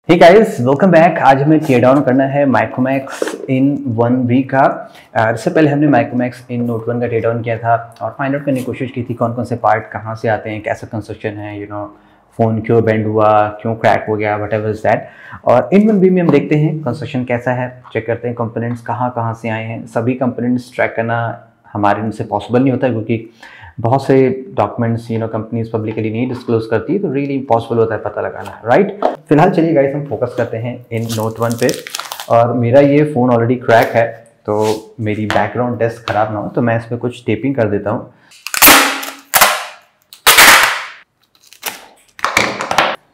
Hey guys, welcome back. आज हमें tier down करना है माइक्रोमैक्स इन 1B का। इससे पहले हमने माइक्रोमैक्स इन नोट 1 का टीयर डाउन किया था और फाइंड आउट करने की कोशिश की थी कौन कौन से पार्ट कहाँ से आते हैं, कैसा कंस्ट्रक्शन है, फ़ोन क्यों बेंड हुआ, क्यों क्रैक हो गया, वट एवर इज दैट। और इन 1B में हम देखते हैं कंस्ट्रक्शन कैसा है, चेक करते हैं कंपोनेंट्स कहाँ कहाँ से आए हैं। सभी कंपोनेंट्स ट्रैक करना हमारे इनसे पॉसिबल नहीं होता क्योंकि बहुत से डॉक्यूमेंट्स कंपनीज पब्लिकली नहीं डिस्क्लोज करती है, तो रियली इम्पॉसिबल होता है पता लगाना, राइट। फिलहाल चलिए गाइस हम फोकस करते हैं इन नोट 1 पे। और मेरा ये फ़ोन ऑलरेडी क्रैक है, तो मेरी बैकग्राउंड डेस्क ख़राब ना हो तो मैं इसमें कुछ टेपिंग कर देता हूँ।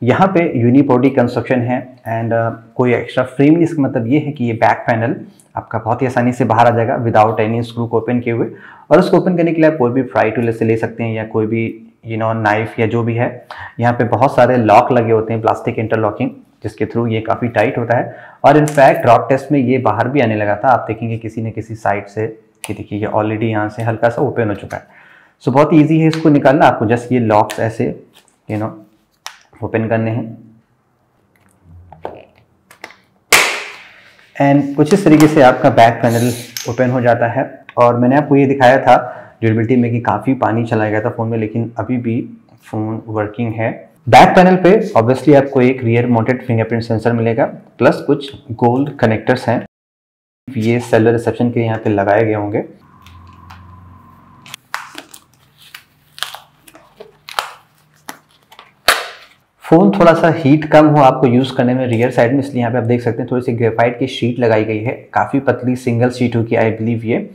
यहाँ पे यूनिपोर्टी कंस्ट्रक्शन है एंड कोई एक्स्ट्रा फ्रेम नहीं। इसका मतलब ये है कि ये बैक पैनल आपका बहुत ही आसानी से बाहर आ जाएगा विदाउट एनी स्क्रू को ओपन किए हुए। और उसको ओपन करने के लिए आप कोई भी फ्राई टूल से ले सकते हैं या कोई भी नाइफ या जो भी है। यहाँ पे बहुत सारे लॉक लगे होते हैं, प्लास्टिक इंटरलॉकिंग, जिसके थ्रू ये काफ़ी टाइट होता है। और इनफैक्ट रॉक टेस्ट में ये बाहर भी आने लगा था, आप देखेंगे किसी न किसी साइड से कि देखिए ये ऑलरेडी यहाँ से हल्का सा ओपन हो चुका है। सो बहुत ईजी है इसको निकालना। आपको जस्ट ये लॉक्स ऐसे ओपन करने हैं एंड कुछ इस तरीके से आपका बैक पैनल ओपन हो जाता है। और मैंने आपको ये दिखाया था ड्यूरेबिलिटी में कि काफ़ी पानी चला गया था फ़ोन में, लेकिन अभी भी फ़ोन वर्किंग है। बैक पैनल पे ऑब्वियसली आपको एक रियर माउंटेड फिंगरप्रिंट सेंसर मिलेगा, प्लस कुछ गोल्ड कनेक्टर्स हैं। ये सेलुलर रिसेप्शन के यहाँ पे लगाए गए होंगे। फ़ोन थोड़ा सा हीट कम हो आपको यूज़ करने में रियर साइड में, इसलिए यहाँ पे आप देख सकते हैं थोड़ी सी ग्रेफाइट की शीट लगाई गई है। काफ़ी पतली सिंगल शीट होगी आई बिलीव। ये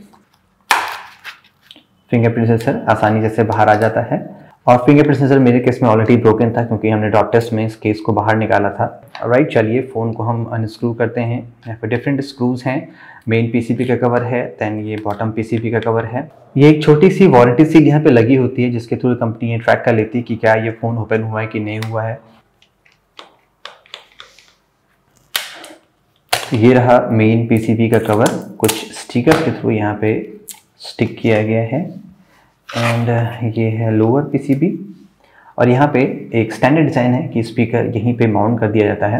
फिंगरप्रिंट सेंसर आसानी से बाहर आ जाता है। और फिंगरप्रिंट सेंसर मेरे केस में ऑलरेडी ब्रोकन था क्योंकि हमने ड्रॉप टेस्ट में इस केस को बाहर निकाला था। राइट, चलिए फ़ोन को हम अनस्क्रू करते हैं। यहाँ पे डिफरेंट स्क्रूज हैं। मेन पीसीबी का कवर है, देन ये बॉटम पीसीबी का कवर है। ये एक छोटी सी वारंटी सील यहाँ पे लगी होती है जिसके थ्रू कंपनी ये ट्रैक कर लेती है कि क्या ये फ़ोन ओपन हुआ है कि नहीं हुआ है। ये रहा मेन पीसीबी का कवर, कुछ स्टिकर के थ्रू यहाँ पे स्टिक किया गया है। एंड ये है लोअर पीसीबी और यहाँ पे एक स्टैंडर्ड डिज़ाइन है कि स्पीकर यहीं पे माउंट कर दिया जाता है।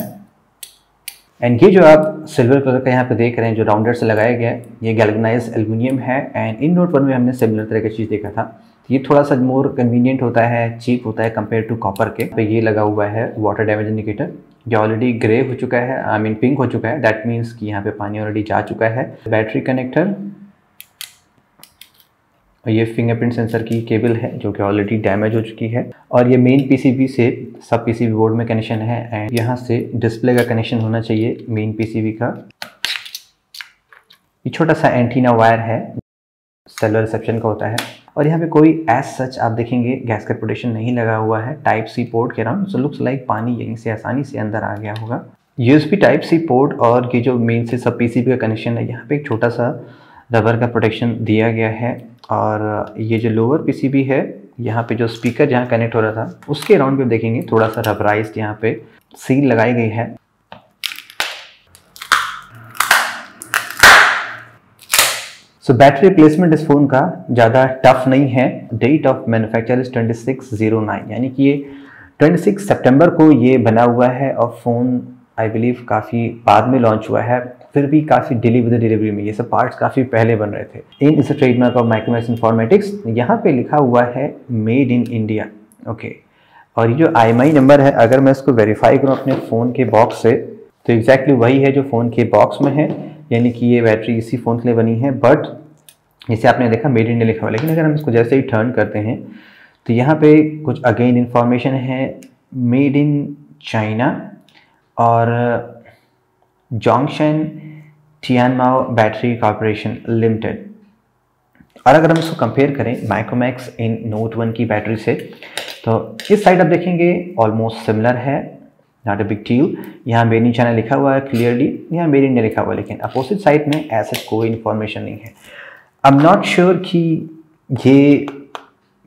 एंड ये जो आप सिल्वर कलर का यहाँ पे देख रहे हैं जो राउंडर से लगाया गया है, ये गैल्वेनाइज्ड एल्युमिनियम है। एंड इन नोट 1 में हमने सिमिलर तरह की चीज़ देखा था। ये थोड़ा सा मोर कन्वीनियंट होता है, चीप होता है कंपेयर टू कॉपर के। पे ये लगा हुआ है वाटर डैमेज इंडिकेटर, ये ऑलरेडी ग्रे हो चुका है, आई मीन पिंक हो चुका है। दैट मीन्स कि यहाँ पे पानी ऑलरेडी जा चुका है। बैटरी कनेक्टर, ये फिंगरप्रिंट सेंसर की केबल है जो कि ऑलरेडी डैमेज हो चुकी है। और ये मेन पीसीबी से सब पीसीबी बोर्ड में कनेक्शन है एंड यहाँ से डिस्प्ले का कनेक्शन होना चाहिए मेन पीसीबी का। ये छोटा सा एंटीना वायर है, सेलुलर रिसेप्शन का होता है। और यहाँ पे कोई एज सच आप देखेंगे गैसकेट प्रोटेक्शन नहीं लगा हुआ है टाइप सी पोर्ट के अराउंड। सो लुक्स लाइक पानी यहीं से आसानी से अंदर आ गया होगा। यूएसबी टाइप सी पोर्ट और ये जो मेन से सब पीसीबी का कनेक्शन है, यहाँ पे एक छोटा सा रबर का प्रोटेक्शन दिया गया है। और ये जो लोअर पीसीबी है, यहाँ पे जो स्पीकर जहाँ कनेक्ट हो रहा था उसके अराउंड पे देखेंगे थोड़ा सा रबराइज्ड यहाँ पे सील लगाई गई है। सो बैटरी रिप्लेसमेंट इस फ़ोन का ज़्यादा टफ नहीं है। डेट ऑफ मैन्युफैक्चर इज 26/09, यानी कि ये 26 सितंबर को ये बना हुआ है। और फ़ोन आई बिलीव काफ़ी बाद में लॉन्च हुआ है, फिर भी काफ़ी डिले विद डिलीवरी में। ये सब पार्ट्स काफ़ी पहले बन रहे थे। इन इस ट्रेडमार्क ऑफ माइक्रोमैक्स इन्फॉर्मेटिक्स, यहाँ पे लिखा हुआ है मेड इन इंडिया। ओके, और ये जो IMEI नंबर है, अगर मैं इसको वेरीफाई करूँ अपने फ़ोन के बॉक्स से, तो एग्जैक्टली वही है जो फ़ोन के बॉक्स में है, यानी कि ये बैटरी इसी फ़ोन के लिए बनी है। बट जैसे आपने देखा मेड इन इंडिया लिखा हुआ, लेकिन अगर हम इसको जैसे ही टर्न करते हैं तो यहाँ पे कुछ अगेन इन्फॉर्मेशन है मेड इन चाइना और जोंगशन टियानमाओ बैटरी कॉर्पोरेशन लिमिटेड। और अगर हम इसको कंपेयर करें माइक्रोमैक्स इन नोट 1 की बैटरी से, तो इस साइड आप देखेंगे ऑलमोस्ट सिमिलर है, नॉट अ बिग डील। यहाँ मेड इन चाइना लिखा हुआ है क्लियरली, यहाँ मेड इन इंडिया लिखा हुआ है, लेकिन अपोजिट साइड में ऐसे कोई इन्फॉर्मेशन नहीं है। आई एम नॉट श्योर कि ये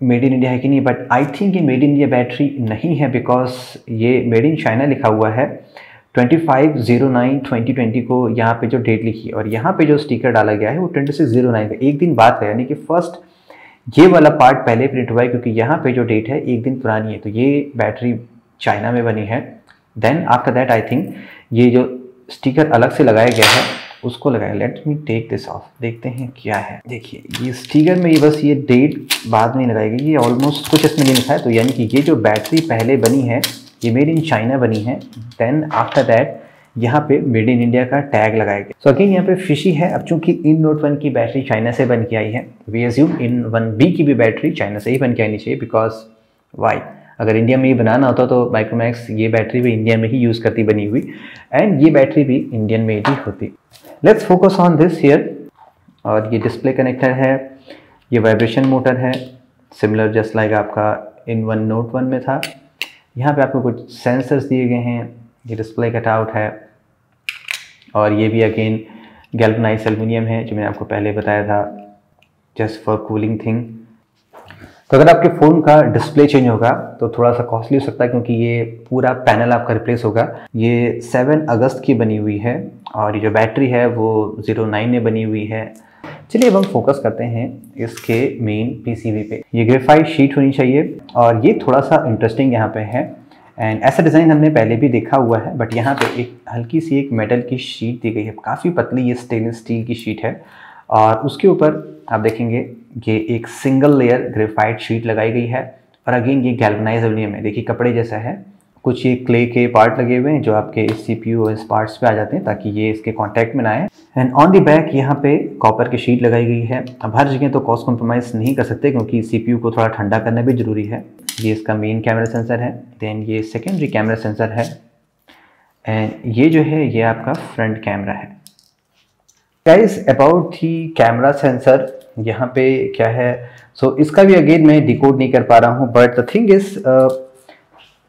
मेड इन इंडिया है कि नहीं, बट आई थिंक ये मेड इन इंडिया बैटरी नहीं है बिकॉज ये मेड इन चाइना लिखा हुआ है 25/09/2020 को यहाँ पे जो डेट लिखी है, और यहाँ पे जो स्टिकर डाला गया है वो 26/09 का एक दिन बाद है। यानी कि फर्स्ट ये वाला पार्ट पहले प्रिंट हुआ है क्योंकि यहाँ पे जो डेट है एक दिन पुरानी है। तो ये बैटरी चाइना में बनी है then after that I think ये जो स्टिकर अलग से लगाया गया है उसको लगाया। Let me take this off, देखते हैं क्या है। देखिए ये स्टिकर में बस ये डेट बाद में लगाई गई, ये ऑलमोस्ट कुछ इसमें नहीं लिखा है। तो यानी कि ये जो बैटरी पहले बनी है ये मेड इन चाइना बनी है, देन आफ्टर दैट यहाँ पे मेड इन इंडिया का टैग लगाया गया। सो अगेन यहाँ पे फिशी है। अब चूंकि इन नोट 1 की बैटरी चाइना से बन के आई है, वी एज्यूम इन 1B की भी बैटरी चाइना से ही बन के आनी चाहिए, बिकॉज वाई, अगर इंडिया में ही बनाना होता तो माइक्रोमैक्स ये बैटरी भी इंडिया में ही यूज़ करती बनी हुई, एंड ये बैटरी भी इंडियन मेड ही होती। Let's focus on this here. और ये डिस्प्ले कनेक्टर है, ये वाइब्रेशन मोटर है, सिमिलर जस्ट लाइक आपका इन वन नोट 1 में था। यहाँ पे आपको कुछ सेंसर्स दिए गए हैं, ये डिस्प्ले कटआउट है, और ये भी अगेन गैल्वनाइज्ड एल्युमिनियम है जो मैंने आपको पहले बताया था, जस्ट फॉर कूलिंग थिंग। तो अगर आपके फ़ोन का डिस्प्ले चेंज होगा तो थोड़ा सा कॉस्टली हो सकता है, क्योंकि ये पूरा पैनल आपका रिप्लेस होगा। ये 7 अगस्त की बनी हुई है, और ये जो बैटरी है वो 09 में बनी हुई है। चलिए अब हम फोकस करते हैं इसके मेन पीसीबी पे। ये ग्रेफाइट शीट होनी चाहिए, और ये थोड़ा सा इंटरेस्टिंग यहाँ पे है, एंड ऐसा डिज़ाइन हमने पहले भी देखा हुआ है, बट यहाँ पे एक हल्की सी एक मेटल की शीट दी गई है, काफ़ी पतली ये स्टेनलेस स्टील की शीट है, और उसके ऊपर आप देखेंगे ये एक सिंगल लेयर ग्रेफाइट शीट लगाई गई है, और अगेन ये गैल्वनाइज्ड एल्युमिनियम है। देखिए कपड़े जैसा है, कुछ ये क्ले के पार्ट लगे हुए हैं जो आपके इस CPU और इस पार्ट्स पे आ जाते हैं ताकि ये इसके कांटेक्ट में ना आए। एंड ऑन द बैक यहाँ पे कॉपर की शीट लगाई गई है। अब हर जगह तो कॉस्ट कॉम्प्रोमाइज़ नहीं कर सकते, क्योंकि CPU को थोड़ा ठंडा करना भी ज़रूरी है। ये इसका मेन कैमरा सेंसर है, देन ये सेकेंडरी कैमरा सेंसर है, एंड ये जो है ये आपका फ्रंट कैमरा है। Guys about the camera sensor यहाँ पे क्या है, सो इसका भी अगेन मैं डिकोड नहीं कर पा रहा हूँ, but the thing is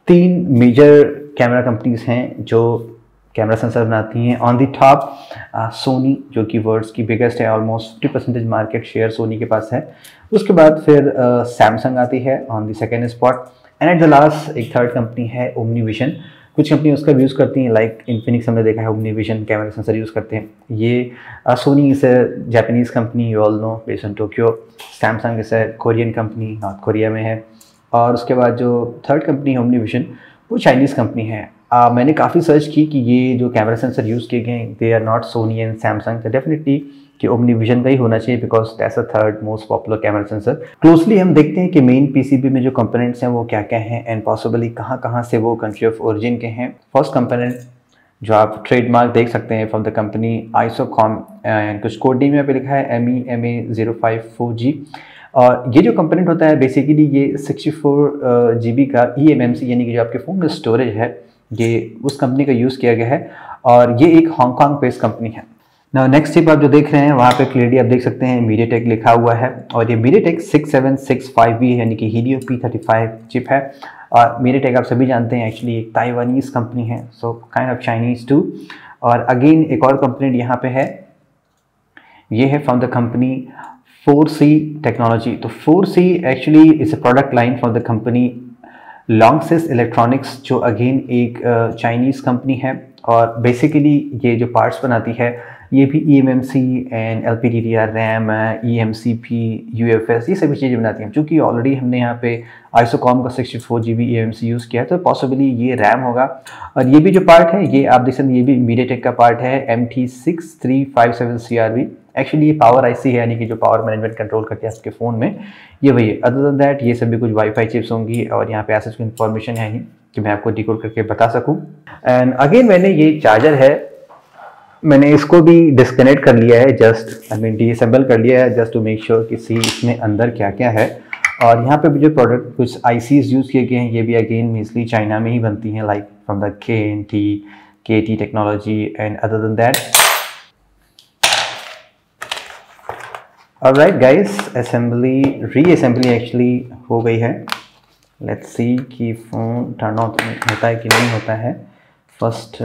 3 major camera companies हैं जो कैमरा सेंसर बनाती हैं। ऑन दी टॉप सोनी, जो कि वर्ल्ड्स की बिगेस्ट है, ऑलमोस्ट 50% मार्केट शेयर सोनी के पास है। उसके बाद फिर सैमसंग आती है on the second spot, and at the last एक थर्ड कंपनी है ओमनीविजन। कुछ कंपनी उसका भी यूज़ करती हैं, लाइक इन्फिनिक्स हमने देखा है ओमनीविजन कैमरा सेंसर यूज़ करते हैं। ये Sony is a Japanese company, you all know, based in Tokyo. Samsung is a Korean company, North Korea में है। और उसके बाद जो थर्ड कंपनी है ओमनीविजन, वो चाइनीज़ कंपनी है। मैंने काफ़ी सर्च की कि ये जो कैमरा सेंसर यूज़ किए गए they are not Sony and Samsung, तो डेफिनेटली कि ओमनीविजन का ही होना चाहिए, because that's a third most popular camera sensor. Closely हम देखते हैं कि मेन पीसीबी में जो कंपोनेंट्स हैं वो क्या क्या हैं, एंड पॉसिबली कहाँ कहाँ से वो कंट्री ऑफ ओरिजिन के हैं। फर्स्ट कंपोनेंट जो आप ट्रेडमार्क देख सकते हैं फ्रॉम द कंपनी आइसोकॉम, एंड कुछ कोड नेम यहाँ पे लिखा है MEMA054G। और ये जो कंपोनेंट होता है बेसिकली ये 64 GB का eMMC यानी कि जो आपके फ़ोन में स्टोरेज है, ये उस कंपनी का यूज़ किया गया है, और ये एक हांगकांग बेस्ड कंपनी है। ना नेक्स्ट चिप आप जो देख रहे हैं वहाँ पे क्लियरली आप देख सकते हैं MediaTek लिखा हुआ है, और ये MediaTek 6765V यानी कि Helio P35 चिप है। और MediaTek आप सभी जानते हैं एक्चुअली एक ताइवानीज़ कंपनी है, so kind of Chinese too. और अगेन एक और कंपोनेंट यहाँ पे है, ये है from the company 4C technology. तो 4C actually is a product line from the company Longsys electronics, जो अगेन एक चाइनीज़ कंपनी है, और बेसिकली ये जो पार्ट्स बनाती है ये भी eMMC and LPDDR RAM, eMCP, UFS, ये सभी चीज़ें बनाती हैं। चूँकि ऑलरेडी हमने यहाँ पे आइसोकॉम का 64 GB eMMC यूज़ किया है, तो पॉसिबली ये रैम होगा। और ये भी जो पार्ट है ये आप देख सकते हैं, ये भी MediaTek का पार्ट है, MT6357CRV। एक्चुअली ये पावर IC है, यानी कि जो पावर मैनेजमेंट कंट्रोल करती है आपके फ़ोन में, ये वही है। अदर देन दैट ये सभी कुछ वाईफाई चिप्स होंगी, और यहाँ पे ऐसा कोई इन्फॉर्मेशन है नहीं कि मैं आपको डिकोड करके बता सकूँ। एंड अगेन मैंने ये चार्जर है, मैंने इसको भी डिस्कनेक्ट कर लिया है, जस्ट डिसेंबल कर लिया है, जस्ट टू मेक श्योर कि सी इसमें अंदर क्या क्या है। और यहाँ पे भी जो प्रोडक्ट कुछ ICs यूज़ किए गए हैं ये भी अगेन मेनली चाइना में ही बनती हैं, like from the KT technology and other than that. Alright guys, reassembly actually हो गई है। लेट्स सी कि फ़ोन टर्न ऑन होता है कि नहीं होता है। फर्स्ट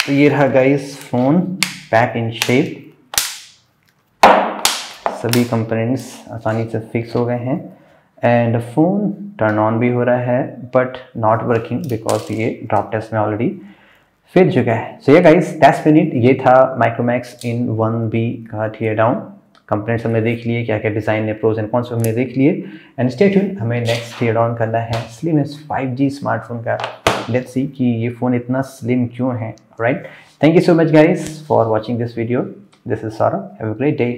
तो ये रहा guys phone pack in shape, सभी कंपोनेंट्स आसानी से फिक्स हो गए हैं, एंड फ़ोन टर्न ऑन भी हो रहा है, बट नॉट वर्किंग बिकॉज ये ड्रॉप टेस्ट में ऑलरेडी फिर चुका है। सो ये गाइस दैट्स फिनिट, ये था माइक्रोमैक्स इन 1B का टियर डाउन। कंपोनेंट्स हमने देख लिए, क्या क्या डिज़ाइन है, प्रोज एंड कॉन्स हमने देख लिए, एंड स्टे ट्यून्ड, हमें नेक्स्ट टियर डाउन करना है स्लिमेस्ट 5G स्मार्टफोन का। लेट्स सी कि ये फ़ोन इतना स्लिम क्यों है, right. Thank you so much guys for watching this video. This is Saurabh, have a great day.